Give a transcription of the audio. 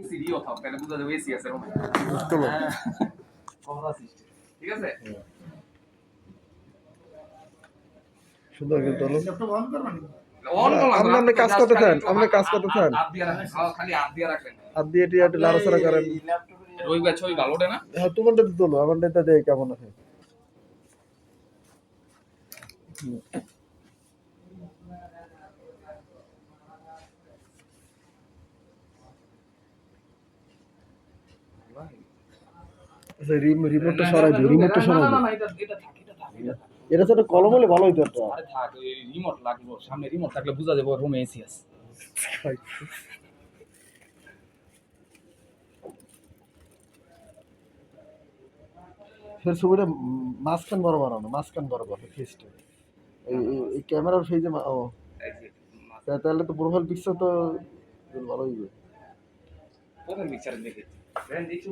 সিডিও থাও তাহলে বুঝা যাবে এসি আছে রুমে। চলো কমলা সিস্টেম ঠিক আছে সুন্দর কিন্তু হলো ল্যাপটপ অন করবেন অন করলাম আপনি কাজ করতে চান আপনি কাজ করতে চান হাত দিয়ে রাখেন খালি হাত দিয়ে রাখেন হাত দিয়ে টিয়া একটু লাড়াচাড়া করেন ওই ব্যাচ ওই ভালো ওঠে না হ্যাঁ তোমারটা তো তোলো আমারটা দেখ কেমন আছে আচ্ছা রিমোটটা সরাই দিও রিমোটটা সরাই না দিও না এটা এটা থাক এটা থাক এটা থাক এটা তো একটা কলম হলে ভালো হইতো একটা আরে থাক ওই রিমোট লাগলো সামনে রিমোট থাকলে বুঝা যাবে রুমে এসি আছে ফের ছবিটা মাঝখান বড় বানানো মাঝখান বড় বড় ফেসটা এই ক্যামেরার ফেজে ও এই যে তাহলে তো প্রোফাইল পিকচার তো ভালো হইবে প্রথম পিকচারে দেখে দেন দেখি